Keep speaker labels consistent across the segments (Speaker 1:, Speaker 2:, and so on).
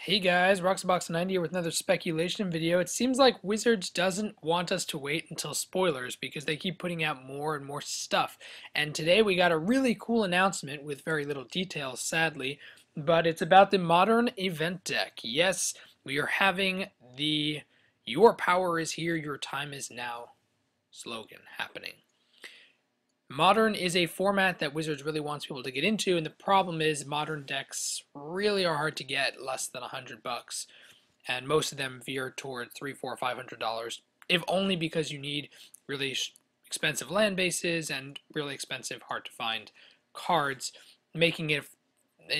Speaker 1: Hey guys, Roxabox90 here with another speculation video. It seems like Wizards doesn't want us to wait until spoilers because they keep putting out more and more stuff. And today we got a really cool announcement with very little details, sadly, but it's about the Modern Event Deck. Yes, we are having the "Your power is here, your time is now" slogan happening. Modern is a format that Wizards really wants people to get into, and the problem is modern decks really are hard to get less than $100, and most of them veer toward $300, $400, $500, if only because you need really expensive land bases and really expensive, hard to find cards, making it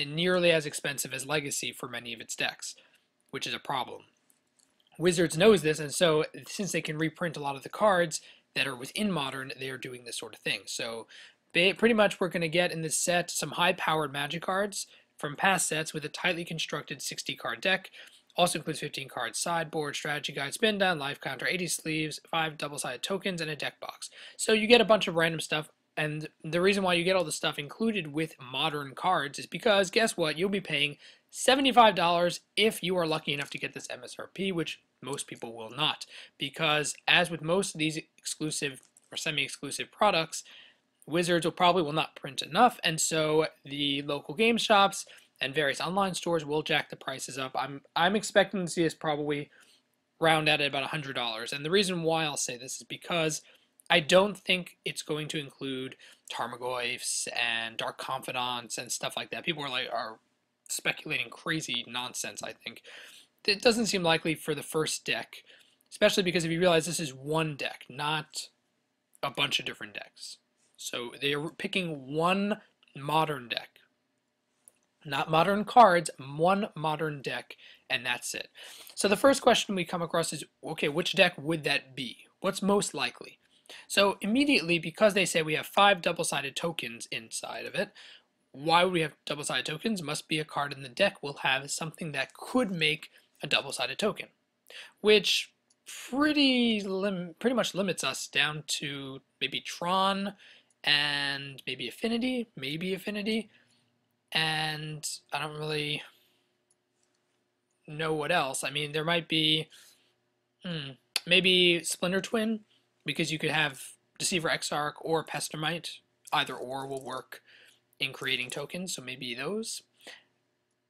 Speaker 1: nearly as expensive as Legacy for many of its decks, which is a problem. Wizards knows this, and so since they can reprint a lot of the cards that are within Modern, they are doing this sort of thing. So pretty much we're going to get in this set some high-powered Magic cards from past sets with a tightly constructed 60-card deck. Also includes 15 cards sideboard, strategy guide, spin down, life counter, 80 sleeves, 5 double-sided tokens, and a deck box. So you get a bunch of random stuff, and the reason why you get all the stuff included with modern cards is because, guess what, you'll be paying $75 if you are lucky enough to get this MSRP, which most people will not, because as with most of these exclusive or semi-exclusive products, Wizards will not print enough, and so the local game shops and various online stores will jack the prices up. I'm expecting to see this probably round out at about $100, and the reason why I'll say this is because I don't think it's going to include Tarmogoyfs and Dark Confidants and stuff like that. People are speculating crazy nonsense, I think. It doesn't seem likely for the first deck, especially because if you realize this is one deck, not a bunch of different decks. So they're picking one modern deck. Not modern cards, one modern deck, and that's it. So the first question we come across is, okay, which deck would that be? What's most likely? So immediately, because they say we have 5 double-sided tokens inside of it, why would we have double-sided tokens? Must be a card in the deck will have something that could make a double-sided token, which pretty much limits us down to maybe Tron and maybe Affinity, and I don't really know what else. I mean, there might be maybe Splinter Twin, because you could have Deceiver Exarch or Pestermite. Either or will work in creating tokens, so maybe those.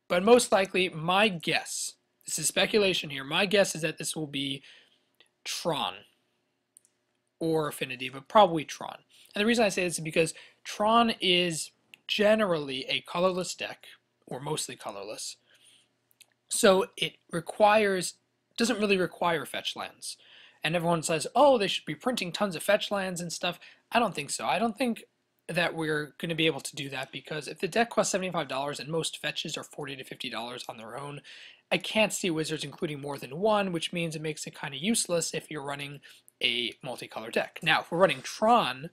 Speaker 1: But most likely, my guess, this is speculation here, my guess is that this will be Tron or Affinity, but probably Tron. And the reason I say this is because Tron is generally a colorless deck, or mostly colorless, so it doesn't really require fetch lands. And everyone says, oh, they should be printing tons of fetch lands and stuff. I don't think so. I don't think that we're going to be able to do that, because if the deck costs $75 and most fetches are $40 to $50 on their own, I can't see Wizards including more than one, which means it makes it kind of useless if you're running a multicolor deck. Now, if we're running Tron,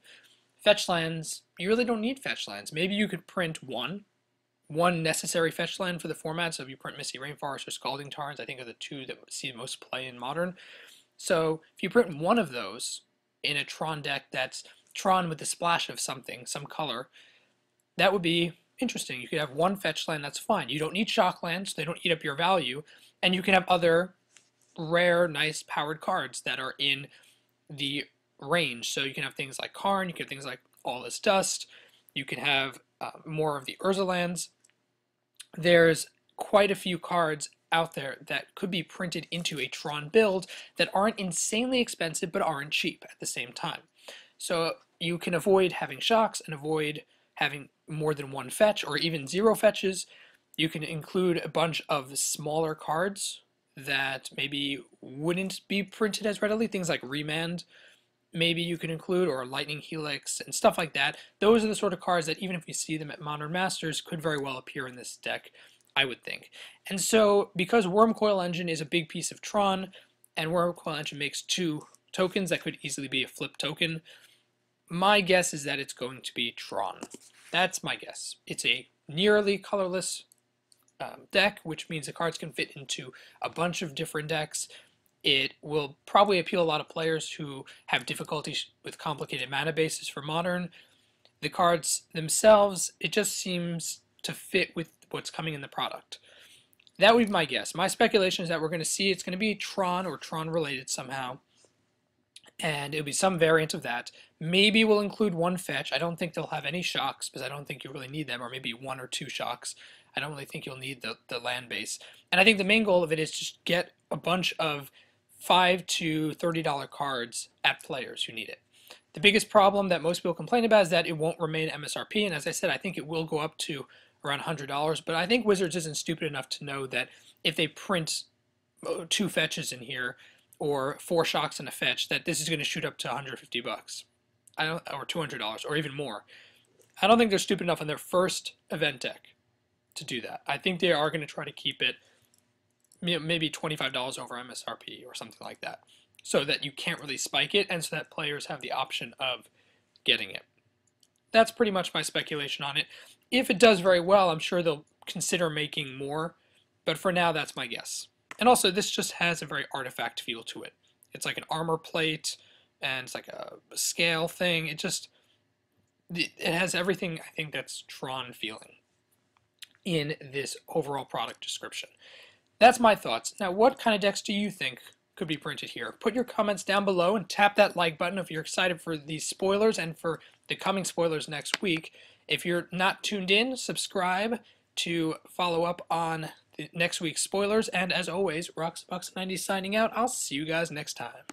Speaker 1: fetch lands, you really don't need fetch lands. Maybe you could print one necessary fetch land for the format. So if you print Misty Rainforest or Scalding Tarns, I think are the two that see most play in Modern. So if you print one of those in a Tron deck that's Tron with a splash of something, some color, that would be interesting. You could have one fetch land, that's fine. You don't need shock lands, they don't eat up your value, and you can have other rare, nice powered cards that are in the range. So you can have things like Karn, you can have things like All This Dust, you can have more of the Urza lands. There's quite a few cards out there that could be printed into a Tron build that aren't insanely expensive but aren't cheap at the same time. So you can avoid having shocks and avoid having more than one fetch or even zero fetches. You can include a bunch of smaller cards that maybe wouldn't be printed as readily, things like Remand maybe you can include, or Lightning Helix and stuff like that. Those are the sort of cards that even if we see them at Modern Masters could very well appear in this deck, I would think. And so because Wurmcoil Engine is a big piece of Tron, and Wurmcoil Engine makes 2 tokens that could easily be a flip token, my guess is that it's going to be Tron. That's my guess. It's a nearly colorless deck, which means the cards can fit into a bunch of different decks. It will probably appeal a lot of players who have difficulties with complicated mana bases for Modern. The cards themselves, it just seems to fit with what's coming in the product. That would be my guess. My speculation is that we're going to see it's going to be Tron or Tron related somehow, and it'll be some variant of that. Maybe we'll include one fetch. I don't think they'll have any shocks because I don't think you really need them, or maybe one or two shocks. I don't really think you'll need the land base. And I think the main goal of it is just get a bunch of $5 to $30 cards at players who need it. The biggest problem that most people complain about is that it won't remain MSRP, and as I said, I think it will go up to around $100, but I think Wizards isn't stupid enough to know that if they print two fetches in here, or four shocks and a fetch, that this is going to shoot up to 150 bucks. I don't, or $200 or even more. I don't think they're stupid enough on their first event deck to do that. I think they are going to try to keep it maybe $25 over MSRP or something like that, so that you can't really spike it and so that players have the option of getting it. That's pretty much my speculation on it. If it does very well, I'm sure they'll consider making more, but for now, that's my guess. And also, this just has a very artifact feel to it. It's like an armor plate, and it's like a scale thing. It has everything I think that's Tron feeling in this overall product description. That's my thoughts. Now, what kind of decks do you think could be printed here? Put your comments down below and tap that like button if you're excited for these spoilers and for the coming spoilers next week. If you're not tuned in, subscribe to follow up on the next week's spoilers. And as always, Roxabucks90 signing out. I'll see you guys next time.